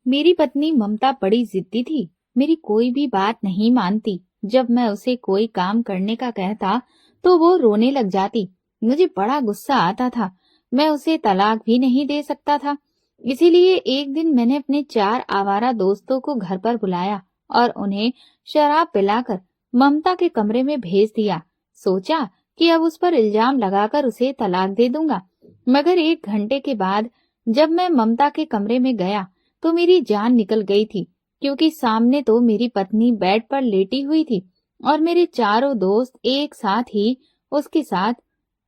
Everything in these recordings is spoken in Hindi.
मेरी पत्नी ममता बड़ी जिद्दी थी। मेरी कोई भी बात नहीं मानती। जब मैं उसे कोई काम करने का कहता तो वो रोने लग जाती। मुझे बड़ा गुस्सा आता था। मैं उसे तलाक भी नहीं दे सकता था। इसीलिए एक दिन मैंने अपने 4 आवारा दोस्तों को घर पर बुलाया और उन्हें शराब पिलाकर ममता के कमरे में भेज दिया। सोचा कि अब उस पर इल्जाम लगाकर उसे तलाक दे दूंगा। मगर 1 घंटे के बाद जब मैं ममता के कमरे में गया तो मेरी जान निकल गई थी, क्योंकि सामने तो मेरी पत्नी बेड पर लेटी हुई थी और मेरे चारों दोस्त एक साथ ही उसके साथ।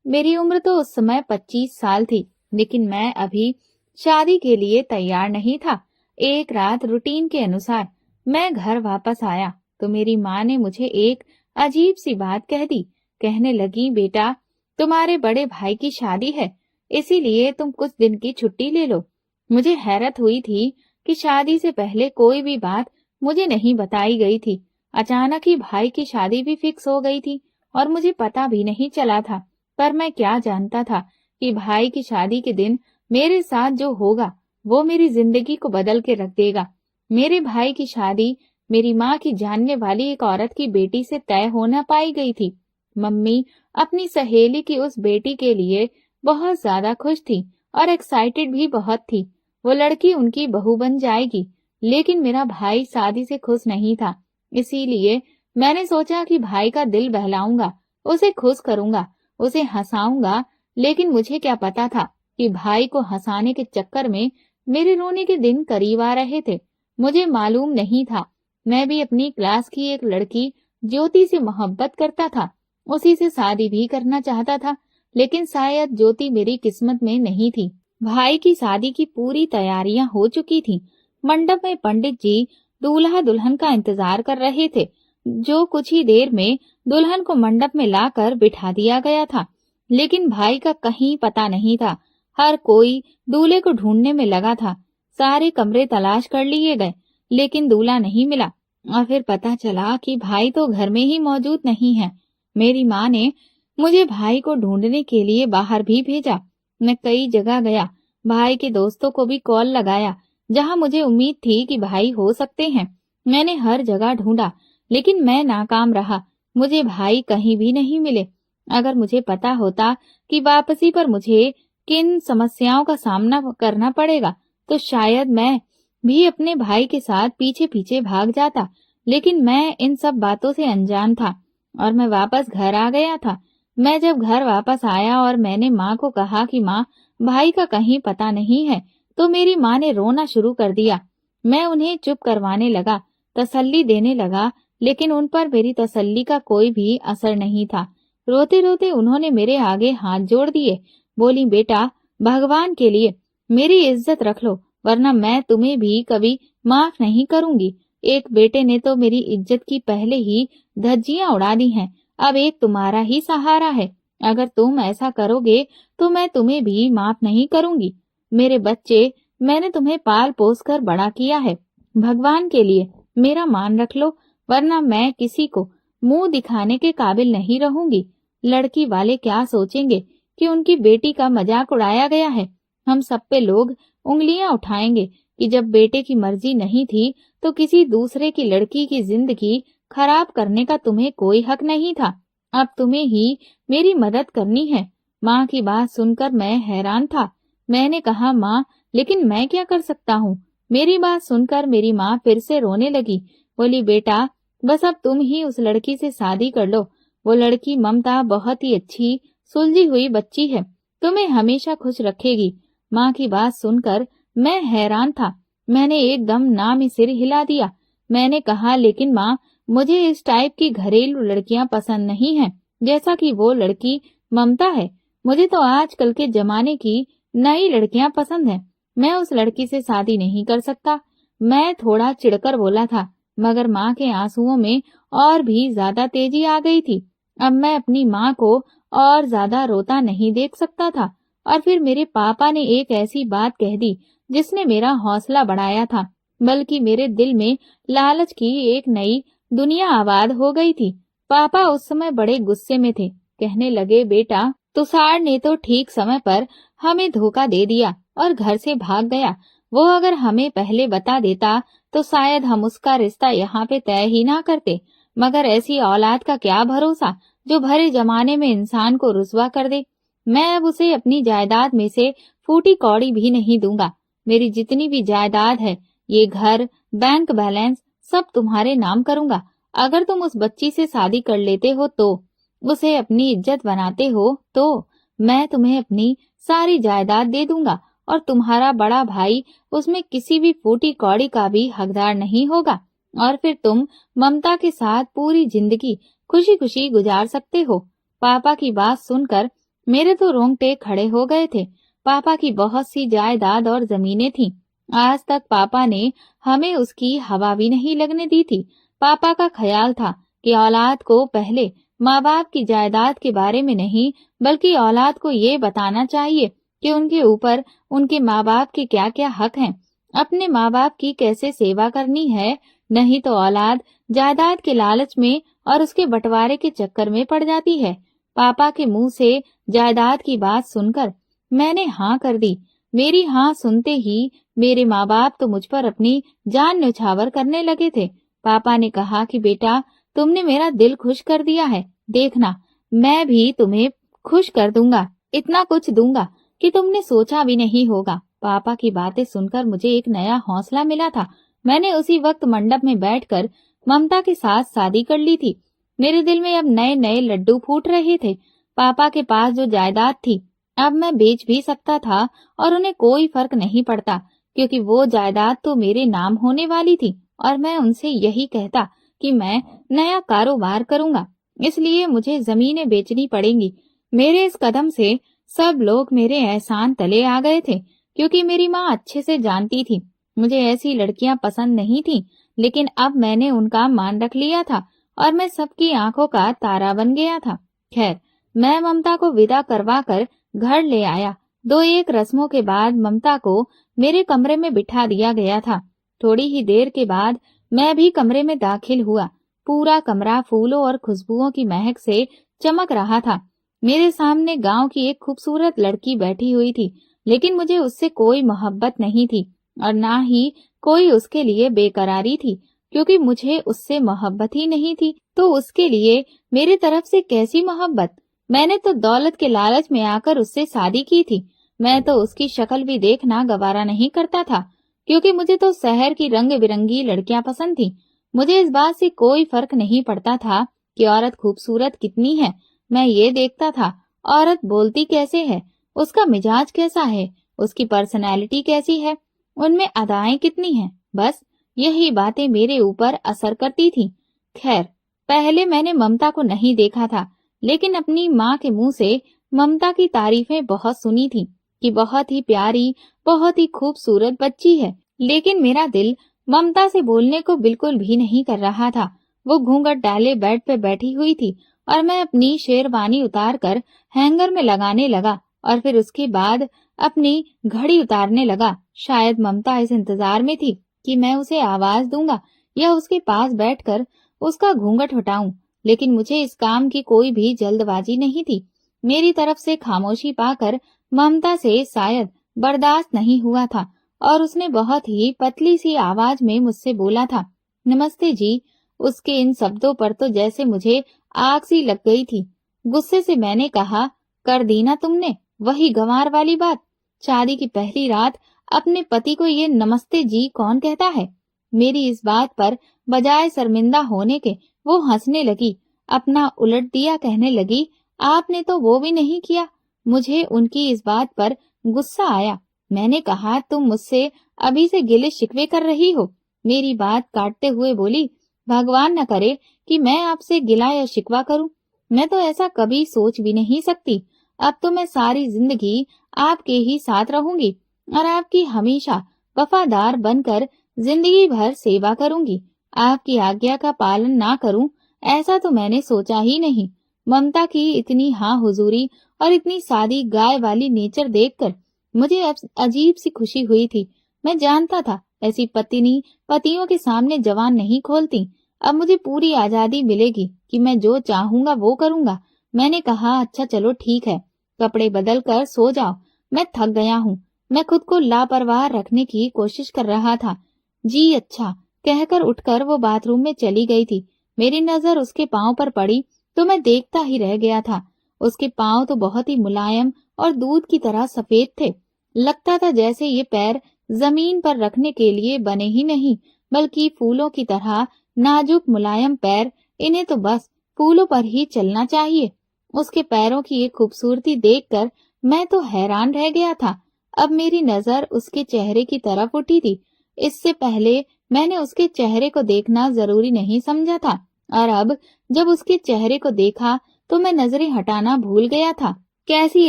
मेरी उम्र तो उस समय 25 साल थी, लेकिन मैं अभी शादी के लिए तैयार नहीं था। एक रात रूटीन के अनुसार मैं घर वापस आया तो मेरी माँ ने मुझे एक अजीब सी बात कह दी। कहने लगी, बेटा, तुम्हारे बड़े भाई की शादी है, इसीलिए तुम कुछ दिन की छुट्टी ले लो। मुझे हैरत हुई थी कि शादी से पहले कोई भी बात मुझे नहीं बताई गई थी। अचानक ही भाई की शादी भी फिक्स हो गई थी और मुझे पता भी नहीं चला था। पर मैं क्या जानता था कि भाई की शादी के दिन मेरे साथ जो होगा वो मेरी जिंदगी को बदल के रख देगा। मेरे भाई की शादी मेरी माँ की जानने वाली एक औरत की बेटी से तय होना पाई गई थी। मम्मी अपनी सहेली की उस बेटी के लिए बहुत ज्यादा खुश थी और एक्साइटेड भी बहुत थी। वो लड़की उनकी बहू बन जाएगी। लेकिन मेरा भाई शादी से खुश नहीं था। इसीलिए मैंने सोचा कि भाई का दिल बहलाऊंगा, उसे खुश करूंगा, उसे हंसाऊंगा। लेकिन मुझे क्या पता था कि भाई को हंसाने के चक्कर में मेरे रोने के दिन करीब आ रहे थे। मुझे मालूम नहीं था। मैं भी अपनी क्लास की एक लड़की ज्योति से मोहब्बत करता था, उसी से शादी भी करना चाहता था। लेकिन शायद ज्योति मेरी किस्मत में नहीं थी। भाई की शादी की पूरी तैयारियां हो चुकी थीं। मंडप में पंडित जी दूल्हा दुल्हन का इंतजार कर रहे थे। जो कुछ ही देर में दुल्हन को मंडप में लाकर बिठा दिया गया था। लेकिन भाई का कहीं पता नहीं था। हर कोई दूल्हे को ढूंढने में लगा था। सारे कमरे तलाश कर लिए गए, लेकिन दूल्हा नहीं मिला। और फिर पता चला कि भाई तो घर में ही मौजूद नहीं है। मेरी माँ ने मुझे भाई को ढूंढने के लिए बाहर भी भेजा। मैं कई जगह गया, भाई के दोस्तों को भी कॉल लगाया जहां मुझे उम्मीद थी कि भाई हो सकते हैं। मैंने हर जगह ढूंढा, लेकिन मैं नाकाम रहा। मुझे भाई कहीं भी नहीं मिले। अगर मुझे पता होता कि वापसी पर मुझे किन समस्याओं का सामना करना पड़ेगा तो शायद मैं भी अपने भाई के साथ पीछे पीछे भाग जाता। लेकिन मैं इन सब बातों से अनजान था और मैं वापस घर आ गया था। मैं जब घर वापस आया और मैंने माँ को कहा कि माँ, भाई का कहीं पता नहीं है, तो मेरी माँ ने रोना शुरू कर दिया। मैं उन्हें चुप करवाने लगा, तसल्ली देने लगा, लेकिन उन पर मेरी तसल्ली का कोई भी असर नहीं था। रोते रोते उन्होंने मेरे आगे हाथ जोड़ दिए। बोली, बेटा, भगवान के लिए मेरी इज्जत रख लो, वरना मैं तुम्हें भी कभी माफ नहीं करूंगी। एक बेटे ने तो मेरी इज्जत की पहले ही धज्जियां उड़ा दी हैं, अब एक तुम्हारा ही सहारा है। अगर तुम ऐसा करोगे तो मैं तुम्हें भी माफ नहीं करूंगी। मेरे बच्चे, मैंने तुम्हें पाल पोस कर बड़ा किया है। भगवान के लिए मेरा मान रख लो, वरना मैं किसी को मुंह दिखाने के काबिल नहीं रहूंगी। लड़की वाले क्या सोचेंगे कि उनकी बेटी का मजाक उड़ाया गया है। हम सब पे लोग उंगलियां उठाएंगे कि जब बेटे की मर्जी नहीं थी तो किसी दूसरे की लड़की की जिंदगी खराब करने का तुम्हें कोई हक नहीं था। अब तुम्हें ही मेरी मदद करनी है। माँ की बात सुनकर मैं हैरान था। मैंने कहा, माँ, लेकिन मैं क्या कर सकता हूँ। मेरी बात सुनकर मेरी माँ फिर से रोने लगी। बोली, बेटा, बस अब तुम ही उस लड़की से शादी कर लो। वो लड़की ममता बहुत ही अच्छी सुलझी हुई बच्ची है, तुम्हें हमेशा खुश रखेगी। माँ की बात सुनकर मैं हैरान था। मैंने एकदम ना में सिर हिला दिया। मैंने कहा, लेकिन माँ, मुझे इस टाइप की घरेलू लड़कियां पसंद नहीं हैं, जैसा कि वो लड़की ममता है। मुझे तो आजकल के जमाने की नई लड़कियां पसंद हैं। मैं उस लड़की से शादी नहीं कर सकता। मैं थोड़ा चिढ़कर बोला था, मगर माँ के आंसुओं में और भी ज्यादा तेजी आ गई थी। अब मैं अपनी माँ को और ज्यादा रोता नहीं देख सकता था। और फिर मेरे पापा ने एक ऐसी बात कह दी जिसने मेरा हौसला बढ़ाया था, बल्कि मेरे दिल में लालच की एक नई दुनिया आबाद हो गई थी। पापा उस समय बड़े गुस्से में थे। कहने लगे, बेटा, तुषार ने तो ठीक समय पर हमें धोखा दे दिया और घर से भाग गया। वो अगर हमें पहले बता देता तो शायद हम उसका रिश्ता यहाँ पे तय ही ना करते। मगर ऐसी औलाद का क्या भरोसा जो भरे जमाने में इंसान को रुसवा कर दे। मैं अब उसे अपनी जायदाद में से फूटी कौड़ी भी नहीं दूंगा। मेरी जितनी भी जायदाद है, ये घर, बैंक बैलेंस सब तुम्हारे नाम करूंगा। अगर तुम उस बच्ची से शादी कर लेते हो तो, उसे अपनी इज्जत बनाते हो तो मैं तुम्हें अपनी सारी जायदाद दे दूंगा और तुम्हारा बड़ा भाई उसमें किसी भी फूटी कौड़ी का भी हकदार नहीं होगा। और फिर तुम ममता के साथ पूरी जिंदगी खुशी खुशी गुजार सकते हो। पापा की बात सुनकर मेरे तो रोंगटे खड़े हो गए थे। पापा की बहुत सी जायदाद और जमीनें थीं। आज तक पापा ने हमें उसकी हवा भी नहीं लगने दी थी। पापा का ख्याल था कि औलाद को पहले माँ बाप की जायदाद के बारे में नहीं, बल्कि औलाद को ये बताना चाहिए कि उनके ऊपर उनके माँ बाप के क्या क्या हक हैं, अपने माँ बाप की कैसे सेवा करनी है। नहीं तो औलाद जायदाद के लालच में और उसके बंटवारे के चक्कर में पड़ जाती है। पापा के मुंह से जायदाद की बात सुनकर मैंने हाँ कर दी। मेरी हाँ सुनते ही मेरे माँ बाप तो मुझ पर अपनी जान न्यौछावर करने लगे थे। पापा ने कहा कि बेटा, तुमने मेरा दिल खुश कर दिया है, देखना मैं भी तुम्हें खुश कर दूंगा, इतना कुछ दूंगा कि तुमने सोचा भी नहीं होगा। पापा की बातें सुनकर मुझे एक नया हौसला मिला था। मैंने उसी वक्त मंडप में बैठकर ममता के साथ शादी कर ली थी। मेरे दिल में अब नए नए लड्डू फूट रहे थे। पापा के पास जो जायदाद थी अब मैं बेच भी सकता था और उन्हें कोई फर्क नहीं पड़ता, क्योंकि वो जायदाद तो मेरे नाम होने वाली थी और मैं उनसे यही कहता कि मैं नया कारोबार करूंगा, इसलिए मुझे जमीनें बेचनी पड़ेंगी। मेरे इस कदम से सब लोग मेरे एहसान तले आ गए थे, क्योंकि मेरी माँ अच्छे से जानती थी मुझे ऐसी लड़कियां पसंद नहीं थी। लेकिन अब मैंने उनका मान रख लिया था और मैं सबकी आंखों का तारा बन गया था। खैर, मैं ममता को विदा करवा कर घर ले आया। दो एक रस्मों के बाद ममता को मेरे कमरे में बिठा दिया गया था। थोड़ी ही देर के बाद मैं भी कमरे में दाखिल हुआ। पूरा कमरा फूलों और खुशबुओं की महक से चमक रहा था। मेरे सामने गांव की एक खूबसूरत लड़की बैठी हुई थी, लेकिन मुझे उससे कोई मोहब्बत नहीं थी और ना ही कोई उसके लिए बेकरारी थी, क्योंकि मुझे उससे मोहब्बत ही नहीं थी तो उसके लिए मेरी तरफ से कैसी मोहब्बत। मैंने तो दौलत के लालच में आकर उससे शादी की थी। मैं तो उसकी शक्ल भी देखना गवारा नहीं करता था, क्योंकि मुझे तो शहर की रंग बिरंगी लड़कियां पसंद थी। मुझे इस बात से कोई फर्क नहीं पड़ता था कि औरत खूबसूरत कितनी है। मैं ये देखता था औरत बोलती कैसे है, उसका मिजाज कैसा है, उसकी पर्सनैलिटी कैसी है, उनमें अदाएं कितनी हैं। बस यही बातें मेरे ऊपर असर करती थी। खैर, पहले मैंने ममता को नहीं देखा था, लेकिन अपनी माँ के मुंह से ममता की तारीफें बहुत सुनी थी कि बहुत ही प्यारी, बहुत ही खूबसूरत बच्ची है। लेकिन मेरा दिल ममता से बोलने को बिल्कुल भी नहीं कर रहा था। वो घूंघट डाले बेड पे बैठी हुई थी और मैं अपनी शेरवानी उतार कर हैंगर में लगाने लगा और फिर उसके बाद अपनी घड़ी उतारने लगा। शायद ममता इस इंतजार में थी कि मैं उसे आवाज दूंगा या उसके पास बैठकर उसका घूंघट हटाऊं, लेकिन मुझे इस काम की कोई भी जल्दबाजी नहीं थी। मेरी तरफ से खामोशी पाकर ममता से शायद बर्दाश्त नहीं हुआ था और उसने बहुत ही पतली सी आवाज में मुझसे बोला था, नमस्ते जी। उसके इन शब्दों पर तो जैसे मुझे आग सी लग गई थी। गुस्से से मैंने कहा, कर दी ना तुमने वही गंवार वाली बात। शादी की पहली रात अपने पति को ये नमस्ते जी कौन कहता है। मेरी इस बात पर बजाय शर्मिंदा होने के वो हंसने लगी, अपना उलट दिया कहने लगी, आपने तो वो भी नहीं किया। मुझे उनकी इस बात पर गुस्सा आया। मैंने कहा, तुम मुझसे अभी से गिले शिकवे कर रही हो। मेरी बात काटते हुए बोली, भगवान न करे कि मैं आपसे गिला या शिकवा करूं। मैं तो ऐसा कभी सोच भी नहीं सकती। अब तो मैं सारी जिंदगी आपके ही साथ रहूंगी और आपकी हमेशा वफादार बनकर जिंदगी भर सेवा करूंगी। आपकी आज्ञा का पालन ना करूं, ऐसा तो मैंने सोचा ही नहीं। ममता की इतनी हाँ हुजूरी और इतनी सादी गाय वाली नेचर देखकर मुझे अजीब सी खुशी हुई थी। मैं जानता था ऐसी पत्नी पतियों के सामने जवान नहीं खोलती। अब मुझे पूरी आजादी मिलेगी कि मैं जो चाहूंगा वो करूंगा। मैंने कहा, अच्छा चलो ठीक है, कपड़े बदल कर सो जाओ, मैं थक गया हूँ। मैं खुद को लापरवाह रखने की कोशिश कर रहा था। जी अच्छा कहकर उठकर वो बाथरूम में चली गई थी। मेरी नजर उसके पांव पर पड़ी तो मैं देखता ही रह गया था। उसके पांव तो बहुत ही मुलायम और दूध की तरह सफेद थे। लगता था जैसे ये पैर जमीन पर रखने के लिए बने ही नहीं, बल्कि फूलों की तरह नाजुक मुलायम पैर, इन्हें तो बस फूलों पर ही चलना चाहिए। उसके पैरों की ये खूबसूरती देखकर मैं तो हैरान रह गया था। अब मेरी नजर उसके चेहरे की तरफ उठी थी। इससे पहले मैंने उसके चेहरे को देखना जरूरी नहीं समझा था, और अब जब उसके चेहरे को देखा तो मैं नजरें हटाना भूल गया था। कैसी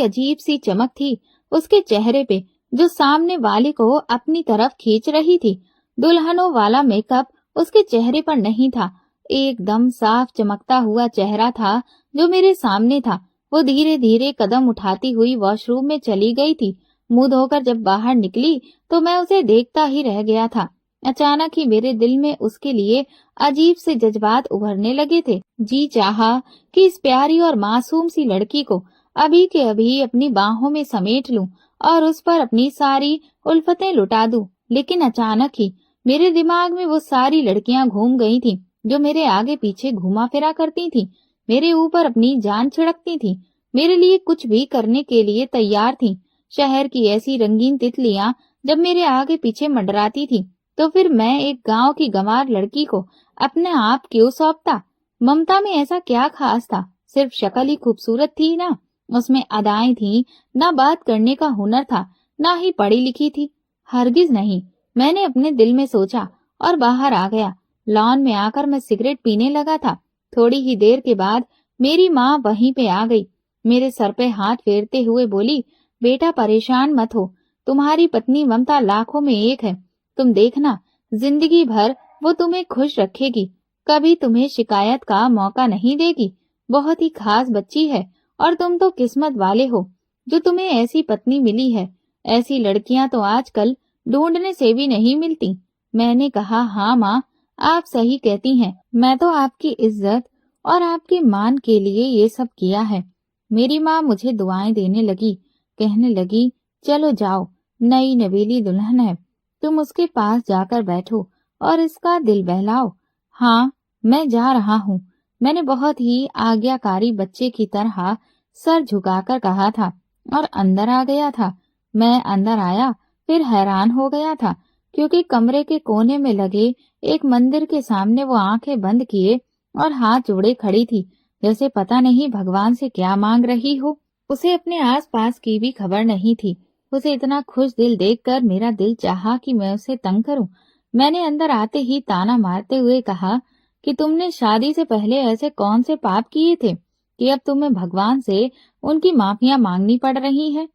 अजीब सी चमक थी उसके चेहरे पे, जो सामने वाले को अपनी तरफ खींच रही थी। दुल्हनों वाला मेकअप उसके चेहरे पर नहीं था। एकदम साफ चमकता हुआ चेहरा था जो मेरे सामने था। वो धीरे धीरे कदम उठाती हुई वॉशरूम में चली गई थी। मुंह धोकर जब बाहर निकली तो मैं उसे देखता ही रह गया था। अचानक ही मेरे दिल में उसके लिए अजीब से जज्बात उभरने लगे थे। जी चाहा कि इस प्यारी और मासूम सी लड़की को अभी के अभी अपनी बाहों में समेट लूं और उस पर अपनी सारी उल्फतें लुटा दूं। लेकिन अचानक ही मेरे दिमाग में वो सारी लड़कियां घूम गई थीं जो मेरे आगे पीछे घुमा फिरा करती थीं, मेरे ऊपर अपनी जान छिड़कती थीं, मेरे लिए कुछ भी करने के लिए तैयार थीं। शहर की ऐसी रंगीन तितलियां जब मेरे आगे पीछे मंडराती थी, तो फिर मैं एक गांव की गंवार लड़की को अपने आप क्यों सौंपता? ममता में ऐसा क्या खास था? सिर्फ शक्ल ही खूबसूरत थी ना, उसमें अदाएं थी, ना बात करने का हुनर था, ना ही पढ़ी लिखी थी। हरगिज नहीं, मैंने अपने दिल में सोचा और बाहर आ गया। लॉन में आकर मैं सिगरेट पीने लगा था। थोड़ी ही देर के बाद मेरी माँ वहीं पे आ गई। मेरे सर पे हाथ फेरते हुए बोली, बेटा परेशान मत हो, तुम्हारी पत्नी ममता लाखों में एक है। तुम देखना, जिंदगी भर वो तुम्हें खुश रखेगी, कभी तुम्हें शिकायत का मौका नहीं देगी। बहुत ही खास बच्ची है और तुम तो किस्मत वाले हो जो तुम्हें ऐसी पत्नी मिली है। ऐसी लड़कियां तो आजकल ढूंढने से भी नहीं मिलती। मैंने कहा, हाँ माँ, आप सही कहती हैं। मैं तो आपकी इज्जत और आपके मान के लिए ये सब किया है। मेरी माँ मुझे दुआएं देने लगी, कहने लगी, चलो जाओ, नई नवेली दुल्हन है, तुम उसके पास जाकर बैठो और इसका दिल बहलाओ। हाँ, मैं जा रहा हूँ, मैंने बहुत ही आज्ञाकारी बच्चे की तरह सर झुकाकर कहा था और अंदर आ गया था। मैं अंदर आया, फिर हैरान हो गया था, क्योंकि कमरे के कोने में लगे एक मंदिर के सामने वो आंखें बंद किए और हाथ जोड़े खड़ी थी, जैसे पता नहीं भगवान से क्या मांग रही हो। उसे अपने आसपास की भी खबर नहीं थी। उसे इतना खुश दिल देखकर मेरा दिल चाहा कि मैं उसे तंग करूं। मैंने अंदर आते ही ताना मारते हुए कहा कि तुमने शादी से पहले ऐसे कौन से पाप किए थे कि अब तुम्हें भगवान से उनकी माफियां मांगनी पड़ रही हैं?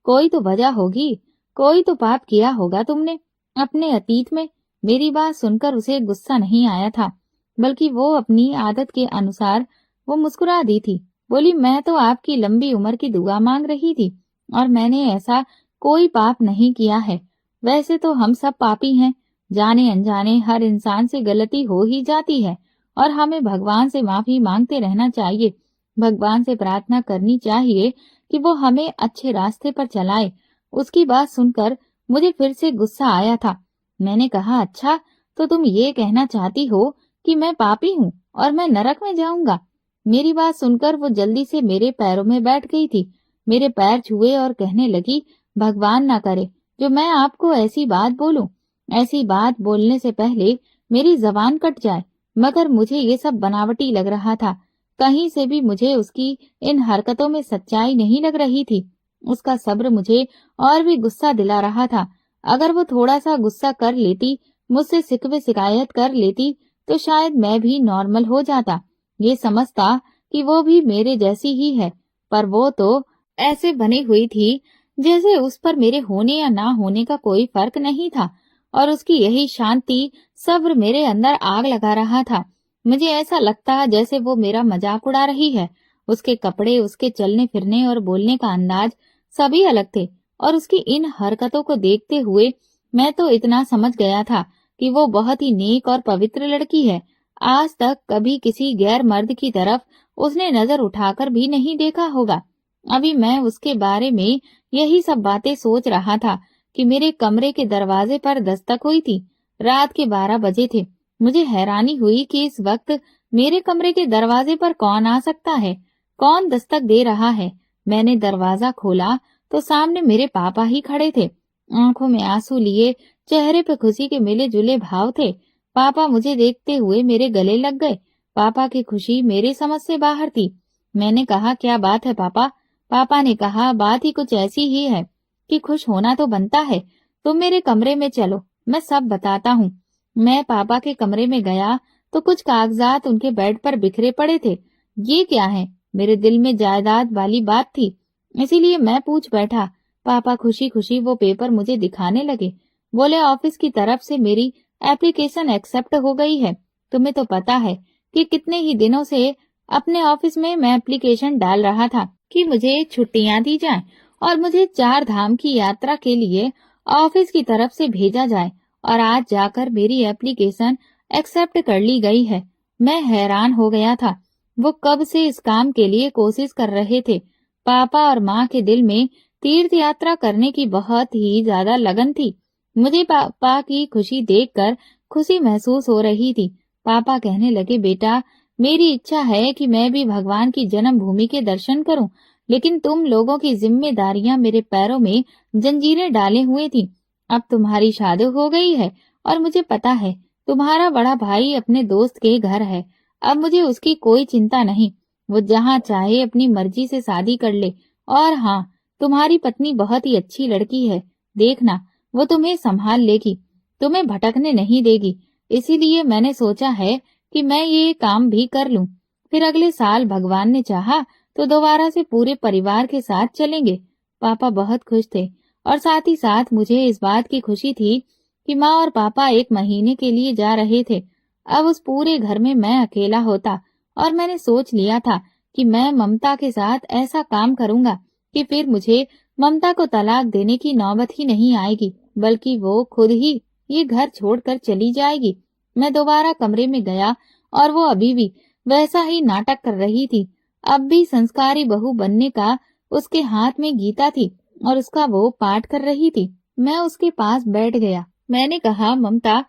कोई तो वजह होगी, कोई तो पाप किया होगा तुमने अपने अतीत में। मेरी बात सुनकर उसे गुस्सा नहीं आया था, बल्कि वो अपनी आदत के अनुसार वो मुस्कुरा दी थी। बोली, मैं तो आपकी लंबी उम्र की दुआ मांग रही थी और मैंने ऐसा कोई पाप नहीं किया है। वैसे तो हम सब पापी हैं, जाने अनजाने हर इंसान से गलती हो ही जाती है और हमें भगवान से माफी मांगते रहना चाहिए। भगवान से प्रार्थना करनी चाहिए कि वो हमें अच्छे रास्ते पर चलाए। उसकी बात सुनकर मुझे फिर से गुस्सा आया था। मैंने कहा, अच्छा, तो तुम ये कहना चाहती हो कि मैं पापी हूँ और मैं नरक में जाऊंगा? मेरी बात सुनकर वो जल्दी से मेरे पैरों में बैठ गई थी, मेरे पैर छुए और कहने लगी, भगवान ना करे जो मैं आपको ऐसी बात बोलूं। ऐसी बात बोलने से पहले मेरी जबान कट जाए। मगर मुझे ये सब बनावटी लग रहा था। कहीं से भी मुझे उसकी इन हरकतों में सच्चाई नहीं लग रही थी। उसका सब्र मुझे और भी गुस्सा दिला रहा था। अगर वो थोड़ा सा गुस्सा कर लेती, मुझसे शिकवे शिकायत कर लेती, तो शायद मैं भी नॉर्मल हो जाता, ये समझता कि वो भी मेरे जैसी ही है। पर वो तो ऐसे बनी हुई थी जैसे उस पर मेरे होने या ना होने का कोई फर्क नहीं था, और उसकी यही शांति सब्र मेरे अंदर आग लगा रहा था। मुझे ऐसा लगता जैसे वो मेरा मजाक उड़ा रही है। उसके कपड़े, उसके चलने फिरने और बोलने का अंदाज सभी अलग थे, और उसकी इन हरकतों को देखते हुए मैं तो इतना समझ गया था कि वो बहुत ही नेक और पवित्र लड़की है। आज तक कभी किसी गैर मर्द की तरफ उसने नजर उठाकर भी नहीं देखा होगा। अभी मैं उसके बारे में यही सब बातें सोच रहा था कि मेरे कमरे के दरवाजे पर दस्तक हुई थी। रात के 12 बजे थे। मुझे हैरानी हुई कि इस वक्त मेरे कमरे के दरवाजे पर कौन आ सकता है, कौन दस्तक दे रहा है। मैंने दरवाजा खोला तो सामने मेरे पापा ही खड़े थे। आंखों में आंसू लिए, चेहरे पे खुशी के मिले जुले भाव थे। पापा मुझे देखते हुए मेरे गले लग गए। पापा की खुशी मेरी समझ से बाहर थी। मैंने कहा, क्या बात है पापा? पापा ने कहा, बात ही कुछ ऐसी ही है कि खुश होना तो बनता है। तुम मेरे कमरे में चलो, मैं सब बताता हूँ। मैं पापा के कमरे में गया तो कुछ कागजात उनके बेड पर बिखरे पड़े थे। ये क्या है? मेरे दिल में जायदाद वाली बात थी, इसीलिए मैं पूछ बैठा। पापा खुशी खुशी वो पेपर मुझे दिखाने लगे। बोले, ऑफिस की तरफ से मेरी एप्लीकेशन एक्सेप्ट हो गई है। तुम्हें तो पता है कि कितने ही दिनों से अपने ऑफिस में मैं एप्लीकेशन डाल रहा था कि मुझे छुट्टियां दी जाएं और मुझे 4 धाम की यात्रा के लिए ऑफिस की तरफ से भेजा जाए, और आज जाकर मेरी एप्लीकेशन एक्सेप्ट कर ली गई है। मैं हैरान हो गया था। वो कब से इस काम के लिए कोशिश कर रहे थे। पापा और माँ के दिल में तीर्थ यात्रा करने की बहुत ही ज्यादा लगन थी। मुझे पापा की खुशी देखकर खुशी महसूस हो रही थी। पापा कहने लगे, बेटा, मेरी इच्छा है कि मैं भी भगवान की जन्मभूमि के दर्शन करूं, लेकिन तुम लोगों की जिम्मेदारियां मेरे पैरों में जंजीरें डाले हुए थी। अब तुम्हारी शादी हो गई है और मुझे पता है तुम्हारा बड़ा भाई अपने दोस्त के घर है। अब मुझे उसकी कोई चिंता नहीं। वो जहाँ चाहे अपनी मर्जी से शादी कर ले। और हाँ, तुम्हारी पत्नी बहुत ही अच्छी लड़की है। देखना, वो तुम्हें संभाल लेगी, तुम्हें भटकने नहीं देगी। इसीलिए मैंने सोचा है कि मैं ये काम भी कर लूं। फिर अगले साल भगवान ने चाहा तो दोबारा से पूरे परिवार के साथ चलेंगे। पापा बहुत खुश थे और साथ ही साथ मुझे इस बात की खुशी थी कि माँ और पापा 1 महीने के लिए जा रहे थे। अब उस पूरे घर में मैं अकेला होता, और मैंने सोच लिया था कि मैं ममता के साथ ऐसा काम करूंगा कि फिर मुझे ममता को तलाक देने की नौबत ही नहीं आएगी, बल्कि वो खुद ही ये घर छोड़कर चली जाएगी। मैं दोबारा कमरे में गया और वो अभी भी वैसा ही नाटक कर रही थी। अब भी संस्कारी बहू बनने का उसके हाथ में गीता थी और उसका वो पाठ कर रही थी। मैं उसके पास बैठ गया। मैंने कहा, ममता,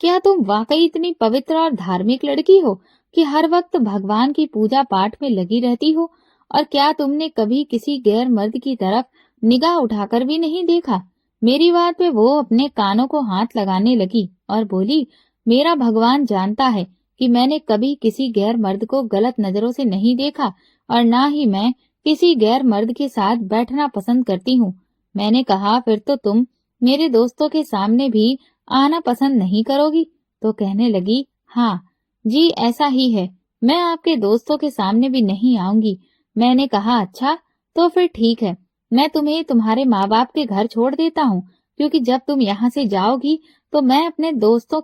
क्या तुम वाकई इतनी पवित्र और धार्मिक लड़की हो कि हर वक्त भगवान की पूजा पाठ में लगी रहती हो? और क्या तुमने कभी किसी गैर मर्द की तरफ निगाह उठाकर भी नहीं देखा? मेरी बात पे वो अपने कानों को हाथ लगाने लगी और बोली, मेरा भगवान जानता है कि मैंने कभी किसी गैर मर्द को गलत नजरों से नहीं देखा, और ना ही मैं किसी गैर मर्द के साथ बैठना पसंद करती हूँ। मैंने कहा, फिर तो तुम मेरे दोस्तों के सामने भी आना पसंद नहीं करोगी? तो कहने लगी, हाँ जी, ऐसा ही है, मैं आपके दोस्तों के सामने भी नहीं आऊंगी। मैंने कहा, अच्छा, तो फिर ठीक है, मैं तुम्हें तुम्हारे माँ बाप के घर छोड़ देता हूँ, क्योंकि जब तुम यहाँ से जाओगी तो मैं अपने दोस्तों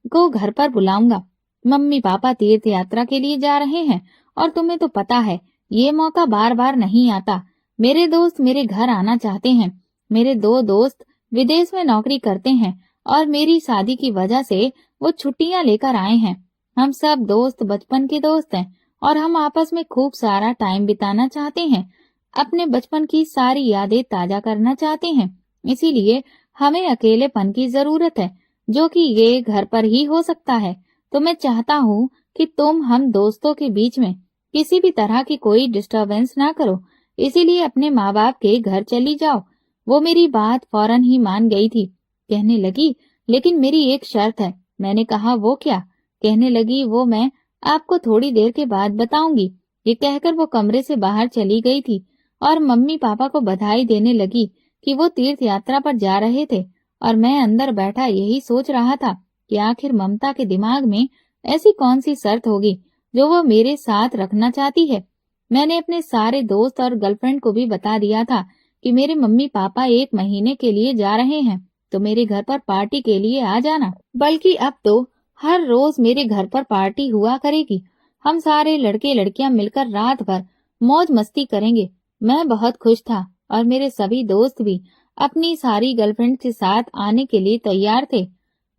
को घर पर बुलाऊंगा। मम्मी पापा तीर्थ यात्रा के लिए जा रहे हैं, और तुम्हें तो पता है ये मौका बार बार नहीं आता। मेरे दोस्त मेरे घर आना चाहते हैं। मेरे 2 दोस्त विदेश में नौकरी करते हैं और मेरी शादी की वजह से वो छुट्टियां लेकर आए हैं। हम सब दोस्त बचपन के दोस्त हैं और हम आपस में खूब सारा टाइम बिताना चाहते हैं, अपने बचपन की सारी यादें ताजा करना चाहते हैं। इसीलिए हमें अकेलेपन की जरूरत है, जो कि ये घर पर ही हो सकता है। तो मैं चाहता हूँ कि तुम हम दोस्तों के बीच में किसी भी तरह की कोई डिस्टरबेंस ना करो, इसीलिए अपने माँ बाप के घर चली जाओ। वो मेरी बात फौरन ही मान गई थी। कहने लगी, लेकिन मेरी एक शर्त है। मैंने कहा, वो क्या? कहने लगी, वो मैं आपको थोड़ी देर के बाद बताऊंगी। ये कहकर वो कमरे से बाहर चली गई थी और मम्मी पापा को बधाई देने लगी कि वो तीर्थ यात्रा पर जा रहे थे। और मैं अंदर बैठा यही सोच रहा था कि आखिर ममता के दिमाग में ऐसी कौन सी शर्त होगी जो वो मेरे साथ रखना चाहती है। मैंने अपने सारे दोस्त और गर्लफ्रेंड को भी बता दिया था कि मेरे मम्मी पापा 1 महीने के लिए जा रहे हैं, तो मेरे घर पर पार्टी के लिए आ जाना। बल्कि अब तो हर रोज मेरे घर पर पार्टी हुआ करेगी। हम सारे लड़के लड़कियां मिलकर रात भर मौज मस्ती करेंगे। मैं बहुत खुश था और मेरे सभी दोस्त भी अपनी सारी गर्लफ्रेंड के साथ आने के लिए तैयार थे।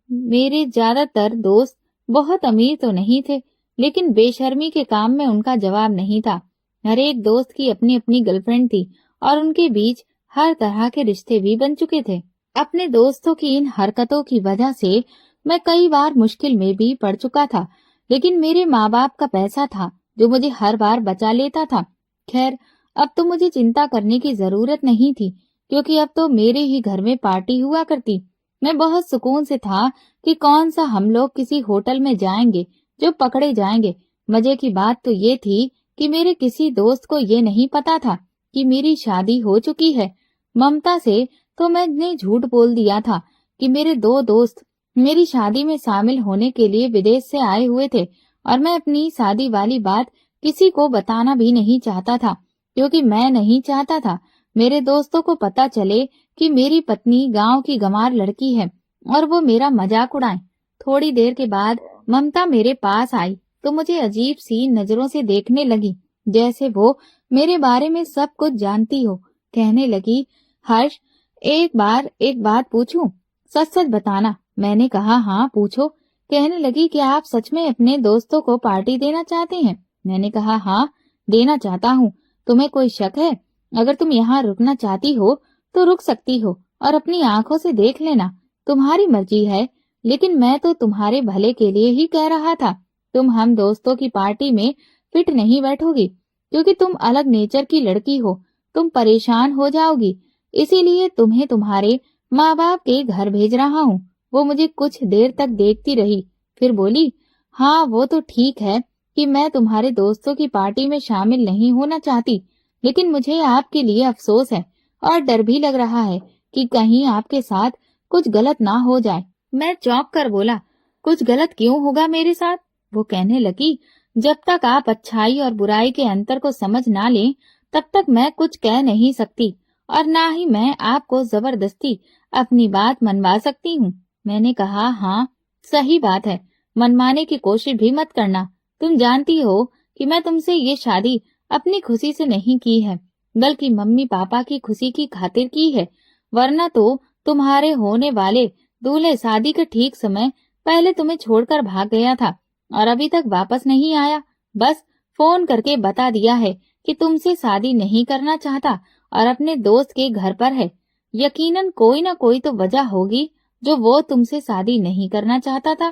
मेरे ज्यादातर दोस्त बहुत अमीर तो नहीं थे, लेकिन बेशर्मी के काम में उनका जवाब नहीं था। हर एक दोस्त की अपनी अपनी गर्लफ्रेंड थी और उनके बीच हर तरह के रिश्ते भी बन चुके थे। अपने दोस्तों की इन हरकतों की वजह से मैं कई बार मुश्किल में भी पड़ चुका था, लेकिन मेरे माँ बाप का पैसा था जो मुझे हर बार बचा लेता था। खैर, अब तो मुझे चिंता करने की जरूरत नहीं थी, क्योंकि अब तो मेरे ही घर में पार्टी हुआ करती। मैं बहुत सुकून से था कि कौन सा हम लोग किसी होटल में जाएंगे जो पकड़े जाएंगे। मजे की बात तो ये थी कि मेरे किसी दोस्त को ये नहीं पता था कि मेरी शादी हो चुकी है। ममता से तो मैंने झूठ बोल दिया था कि मेरे दो दोस्त मेरी शादी में शामिल होने के लिए विदेश से आए हुए थे, और मैं अपनी शादी वाली बात किसी को बताना भी नहीं चाहता था, क्योंकि मैं नहीं चाहता था मेरे दोस्तों को पता चले कि मेरी पत्नी गांव की गंवार लड़की है और वो मेरा मजाक उड़ाए। थोड़ी देर के बाद ममता मेरे पास आई तो मुझे अजीब सी नजरों से देखने लगी, जैसे वो मेरे बारे में सब कुछ जानती हो। कहने लगी, हर्ष, एक बात पूछूं? सच सच बताना। मैंने कहा, हाँ पूछो। कहने लगी कि आप सच में अपने दोस्तों को पार्टी देना चाहते हैं? मैंने कहा, हाँ देना चाहता हूँ। तुम्हें कोई शक है? अगर तुम यहाँ रुकना चाहती हो तो रुक सकती हो और अपनी आंखों से देख लेना, तुम्हारी मर्जी है। लेकिन मैं तो तुम्हारे भले के लिए ही कह रहा था। तुम हम दोस्तों की पार्टी में फिट नहीं बैठोगी, क्योंकि तुम अलग नेचर की लड़की हो, तुम परेशान हो जाओगी। इसीलिए तुम्हें तुम्हारे माँ बाप के घर भेज रहा हूँ। वो मुझे कुछ देर तक देखती रही, फिर बोली, हाँ वो तो ठीक है कि मैं तुम्हारे दोस्तों की पार्टी में शामिल नहीं होना चाहती, लेकिन मुझे आपके लिए अफसोस है और डर भी लग रहा है कि कहीं आपके साथ कुछ गलत ना हो जाए। मैं चौंक कर बोला, कुछ गलत क्यों होगा मेरे साथ? वो कहने लगी, जब तक आप अच्छाई और बुराई के अंतर को समझ ना लें, तब तक मैं कुछ कह नहीं सकती, और ना ही मैं आपको जबरदस्ती अपनी बात मनवा सकती हूँ। मैंने कहा, हाँ सही बात है, मनवाने की कोशिश भी मत करना। तुम जानती हो कि मैं तुमसे ये शादी अपनी खुशी से नहीं की है, बल्कि मम्मी पापा की खुशी की खातिर की है। वरना तो तुम्हारे होने वाले दूल्हे शादी के ठीक समय पहले तुम्हें छोड़कर भाग गया था और अभी तक वापस नहीं आया। बस फोन करके बता दिया है कि तुमसे शादी नहीं करना चाहता और अपने दोस्त के घर पर है। यकीनन कोई ना कोई तो वजह होगी जो वो तुमसे शादी नहीं करना चाहता था।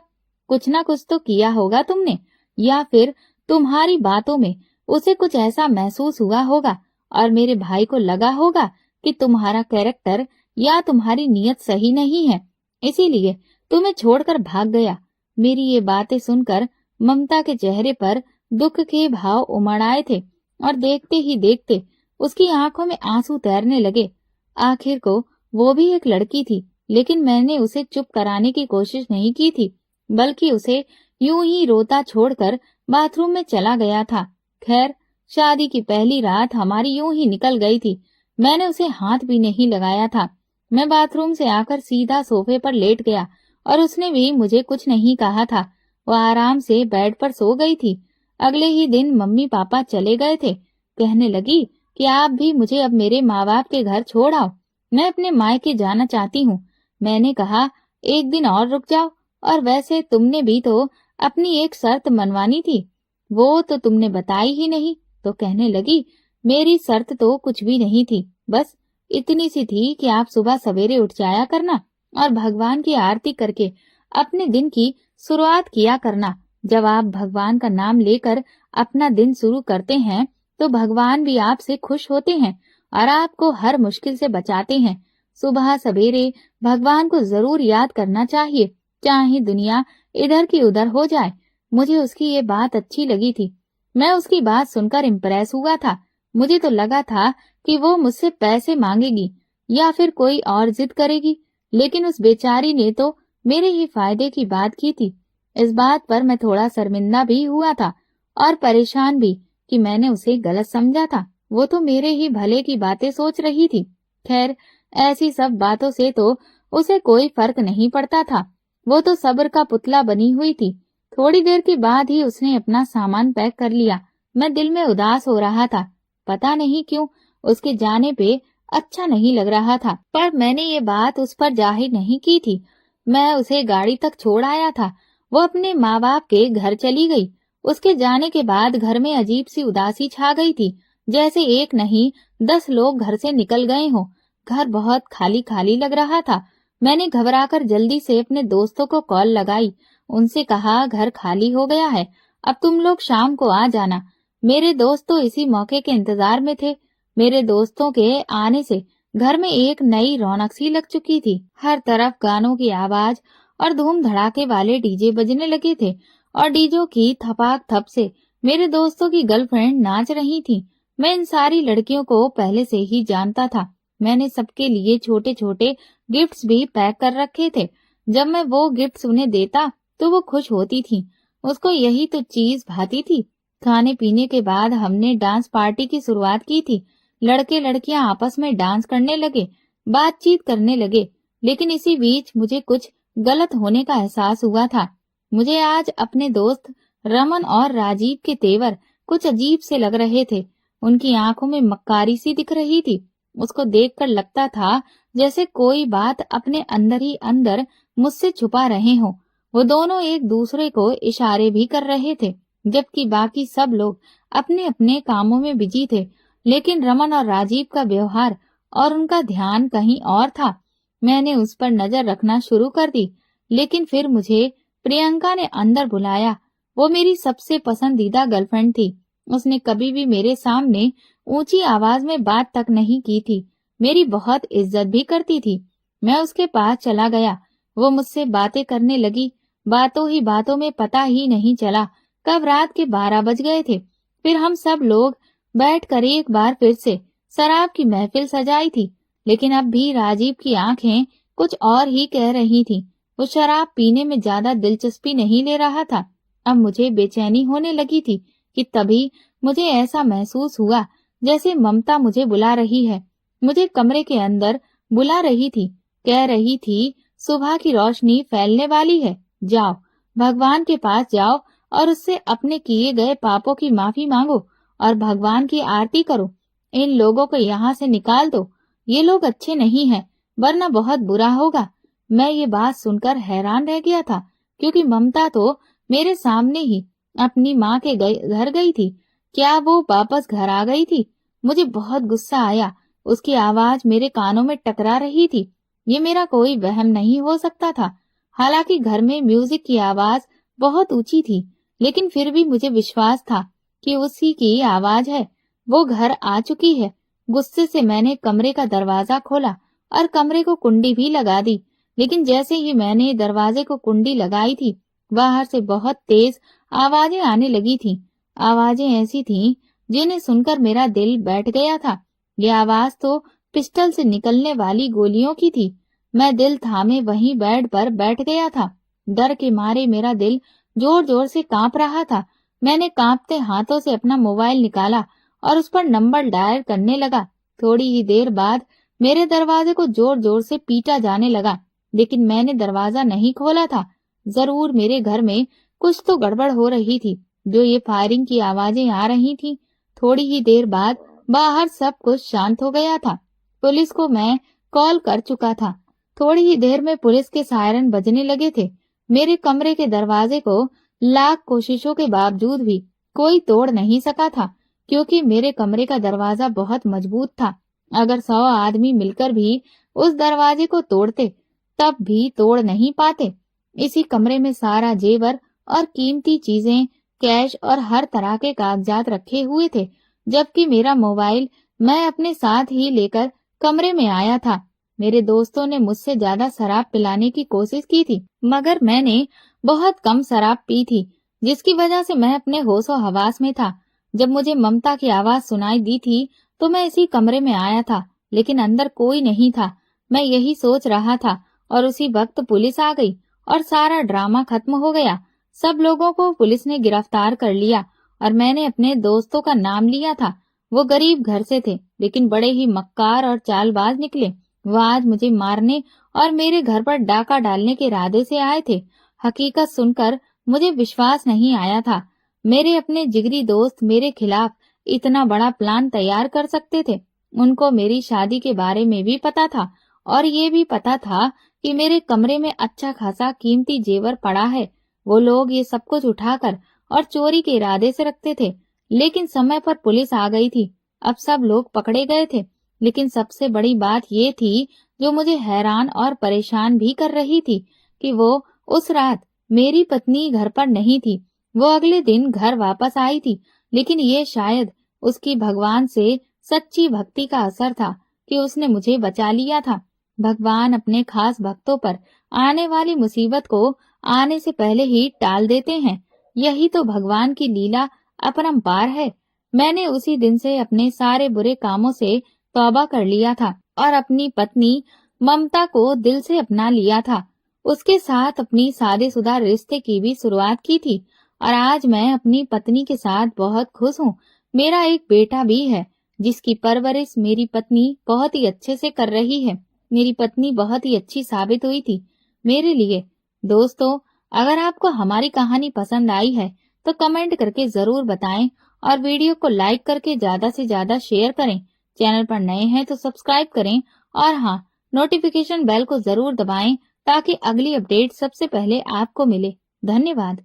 कुछ ना कुछ तो किया होगा तुमने, या फिर तुम्हारी बातों में उसे कुछ ऐसा महसूस हुआ होगा और मेरे भाई को लगा होगा कि तुम्हारा कैरेक्टर या तुम्हारी नीयत सही नहीं है, इसीलिए तुम्हें छोड़कर भाग गया। मेरी ये बातें सुनकर ममता के चेहरे पर दुख के भाव उमड़ आए थे और देखते ही देखते उसकी आंखों में आंसू तैरने लगे। आखिर को वो भी एक लड़की थी, लेकिन मैंने उसे चुप कराने की कोशिश नहीं की थी, बल्कि उसे यूं ही रोता छोड़कर बाथरूम में चला गया था। खैर, शादी की पहली रात हमारी यूं ही निकल गई थी। मैंने उसे हाथ भी नहीं लगाया था। मैं बाथरूम से आकर सीधा सोफे पर लेट गया और उसने भी मुझे कुछ नहीं कहा था। वह आराम से बेड पर सो गई थी। अगले ही दिन मम्मी पापा चले गए थे। कहने लगी कि आप भी मुझे अब मेरे माँ बाप के घर छोड़ आओ, मैं अपने मायके जाना चाहती हूँ। मैंने कहा, एक दिन और रुक जाओ, और वैसे तुमने भी तो अपनी एक शर्त मनवानी थी, वो तो तुमने बताई ही नहीं। तो कहने लगी, मेरी शर्त तो कुछ भी नहीं थी, बस इतनी सी थी कि आप सुबह सवेरे उठ जाया करना और भगवान की आरती करके अपने दिन की शुरुआत किया करना। जब आप भगवान का नाम लेकर अपना दिन शुरू करते हैं तो भगवान भी आपसे खुश होते हैं और आपको हर मुश्किल से बचाते हैं। सुबह सवेरे भगवान को जरूर याद करना चाहिए, चाहे दुनिया इधर की उधर हो जाए। मुझे उसकी ये बात अच्छी लगी थी। मैं उसकी बात सुनकर इम्प्रेस हुआ था। मुझे तो लगा था कि वो मुझसे पैसे मांगेगी या फिर कोई और जिद करेगी, लेकिन उस बेचारी ने तो मेरे ही फायदे की बात की थी। इस बात पर मैं थोड़ा शर्मिंदा भी हुआ था और परेशान भी कि मैंने उसे गलत समझा था। वो तो मेरे ही भले की बातें सोच रही थी। खैर, ऐसी सब बातों से तो उसे कोई फर्क नहीं पड़ता था। वो तो सब्र का पुतला बनी हुई थी। थोड़ी देर के बाद ही उसने अपना सामान पैक कर लिया। मैं दिल में उदास हो रहा था। पता नहीं क्यों उसके जाने पे अच्छा नहीं लग रहा था, पर मैंने ये बात उस पर जाहिर नहीं की थी। मैं उसे गाड़ी तक छोड़ आया था। वो अपने माँ बाप के घर चली गई। उसके जाने के बाद घर में अजीब सी उदासी छा गई थी, जैसे एक नहीं 10 लोग घर से निकल गए हों। घर बहुत खाली खाली लग रहा था मैंने घबराकर जल्दी से अपने दोस्तों को कॉल लगाई। उनसे कहा, घर खाली हो गया है, अब तुम लोग शाम को आ जाना। मेरे दोस्त तो इसी मौके के इंतजार में थे। मेरे दोस्तों के आने से घर में एक नई रौनक सी लग चुकी थी। हर तरफ गानों की आवाज और धूम धड़ाके वाले डीजे बजने लगे थे और डीजों की थपाक थप से मेरे दोस्तों की गर्लफ्रेंड नाच रही थी। मैं इन सारी लड़कियों को पहले से ही जानता था। मैंने सबके लिए छोटे छोटे गिफ्ट्स भी पैक कर रखे थे। जब मैं वो गिफ्ट्स उन्हें देता तो वो खुश होती थी। उसको यही तो चीज भाती थी। खाने पीने के बाद हमने डांस पार्टी की शुरुआत की थी। लड़के लड़कियां आपस में डांस करने लगे, बातचीत करने लगे। लेकिन इसी बीच मुझे कुछ गलत होने का एहसास हुआ था। मुझे आज अपने दोस्त रमन और राजीव के तेवर कुछ अजीब से लग रहे थे। उनकी आंखों में मक्कारी सी दिख रही थी। उसको देखकर लगता था जैसे कोई बात अपने अंदर ही अंदर मुझसे छुपा रहे हो। वो दोनों एक दूसरे को इशारे भी कर रहे थे, जबकि बाकी सब लोग अपने अपने कामों में बिजी थे। लेकिन रमन और राजीव का व्यवहार और उनका ध्यान कहीं और था। मैंने उस पर नजर रखना शुरू कर दी, लेकिन फिर मुझे प्रियंका ने अंदर बुलाया। वो मेरी सबसे पसंदीदा गर्लफ्रेंड थी। उसने कभी भी मेरे सामने ऊंची आवाज में बात तक नहीं की थी। मेरी बहुत इज्जत भी करती थी। मैं उसके पास चला गया। वो मुझसे बातें करने लगी। बातों ही बातों में पता ही नहीं चला कब रात के 12 बज गए थे। फिर हम सब लोग बैठकर एक बार फिर से शराब की महफिल सजाई थी। लेकिन अब भी राजीव की आंखें कुछ और ही कह रही थी। वो शराब पीने में ज्यादा दिलचस्पी नहीं ले रहा था। अब मुझे बेचैनी होने लगी थी कि तभी मुझे ऐसा महसूस हुआ जैसे ममता मुझे बुला रही है। मुझे कमरे के अंदर बुला रही थी, कह रही थी, सुबह की रोशनी फैलने वाली है, जाओ भगवान के पास जाओ और उससे अपने किए गए पापों की माफी मांगो और भगवान की आरती करो। इन लोगों को यहाँ से निकाल दो। ये लोग अच्छे नहीं हैं, वरना बहुत बुरा होगा। मैं ये बात सुनकर हैरान रह गया था, क्योंकि ममता तो मेरे सामने ही अपनी माँ के घर गई थी। क्या वो वापस घर आ गई थी? मुझे बहुत गुस्सा आया। उसकी आवाज मेरे कानों में टकरा रही थी। ये मेरा कोई वहम नहीं हो सकता था। हालांकि घर में म्यूजिक की आवाज बहुत ऊंची थी, लेकिन फिर भी मुझे विश्वास था कि उसी की आवाज है। वो घर आ चुकी है। गुस्से से मैंने कमरे का दरवाजा खोला और कमरे को कुंडी भी लगा दी। लेकिन जैसे ही मैंने दरवाजे को कुंडी लगाई थी, बाहर से बहुत तेज आवाजें आने लगी थीं। आवाजें ऐसी थीं जिन्हें सुनकर मेरा दिल बैठ गया था। ये आवाज तो पिस्टल से निकलने वाली गोलियों की थी। मैं दिल थामे वहीं बेड पर बैठ गया था। डर के मारे मेरा दिल जोर जोर से कांप रहा था। मैंने कांपते हाथों से अपना मोबाइल निकाला और उस पर नंबर डायल करने लगा। थोड़ी ही देर बाद मेरे दरवाजे को जोर जोर से पीटा जाने लगा, लेकिन मैंने दरवाजा नहीं खोला था। जरूर मेरे घर में कुछ तो गड़बड़ हो रही थी, जो ये फायरिंग की आवाजें आ रही थी। थोड़ी ही देर बाद बाहर सब कुछ शांत हो गया था। पुलिस को मैं कॉल कर चुका था। थोड़ी ही देर में पुलिस के सायरन बजने लगे थे। मेरे कमरे के दरवाजे को लाख कोशिशों के बावजूद भी कोई तोड़ नहीं सका था, क्योंकि मेरे कमरे का दरवाजा बहुत मजबूत था। अगर 100 आदमी मिलकर भी उस दरवाजे को तोड़ते, तब भी तोड़ नहीं पाते। इसी कमरे में सारा जेवर और कीमती चीजें, कैश और हर तरह के कागजात रखे हुए थे, जबकि मेरा मोबाइल मैं अपने साथ ही लेकर कमरे में आया था। मेरे दोस्तों ने मुझसे ज्यादा शराब पिलाने की कोशिश की थी, मगर मैंने बहुत कम शराब पी थी, जिसकी वजह से मैं अपने होशो हवास में था। जब मुझे ममता की आवाज सुनाई दी थी, तो मैं इसी कमरे में आया था, लेकिन अंदर कोई नहीं था। मैं यही सोच रहा था और उसी वक्त पुलिस आ गई और सारा ड्रामा खत्म हो गया। सब लोगों को पुलिस ने गिरफ्तार कर लिया और मैंने अपने दोस्तों का नाम लिया था। वो गरीब घर से थे, लेकिन बड़े ही मक्कार और चालबाज निकले। वो आज मुझे मारने और मेरे घर पर डाका डालने के इरादे से आए थे। हकीकत सुनकर मुझे विश्वास नहीं आया था। मेरे अपने जिगरी दोस्त मेरे खिलाफ इतना बड़ा प्लान तैयार कर सकते थे। उनको मेरी शादी के बारे में भी पता था और ये भी पता था कि मेरे कमरे में अच्छा खासा कीमती जेवर पड़ा है। वो लोग ये सब कुछ उठाकर और चोरी के इरादे से रखते थे, लेकिन समय पर पुलिस आ गई थी। अब सब लोग पकड़े गए थे, लेकिन सबसे बड़ी बात ये थी, जो मुझे हैरान और परेशान भी कर रही थी कि वो उस रात मेरी पत्नी घर पर नहीं थी। वो अगले दिन घर वापस आई थी, लेकिन ये शायद उसकी भगवान से सच्ची भक्ति का असर था कि उसने मुझे बचा लिया था। भगवान अपने खास भक्तों पर आने वाली मुसीबत को आने से पहले ही टाल देते हैं। यही तो भगवान की लीला अपरंपार है। मैंने उसी दिन से अपने सारे बुरे कामों से तौबा कर लिया था और अपनी पत्नी ममता को दिल से अपना लिया था। उसके साथ अपनी शादीशुदा रिश्ते की भी शुरुआत की थी और आज मैं अपनी पत्नी के साथ बहुत खुश हूँ। मेरा एक बेटा भी है जिसकी परवरिश मेरी पत्नी बहुत ही अच्छे से कर रही है। मेरी पत्नी बहुत ही अच्छी साबित हुई थी मेरे लिए। दोस्तों, अगर आपको हमारी कहानी पसंद आई है तो कमेंट करके जरूर बताएं और वीडियो को लाइक करके ज्यादा से ज्यादा शेयर करें। चैनल पर नए हैं तो सब्सक्राइब करें और हाँ, नोटिफिकेशन बेल को जरूर दबाएं ताकि अगली अपडेट सबसे पहले आपको मिले। धन्यवाद।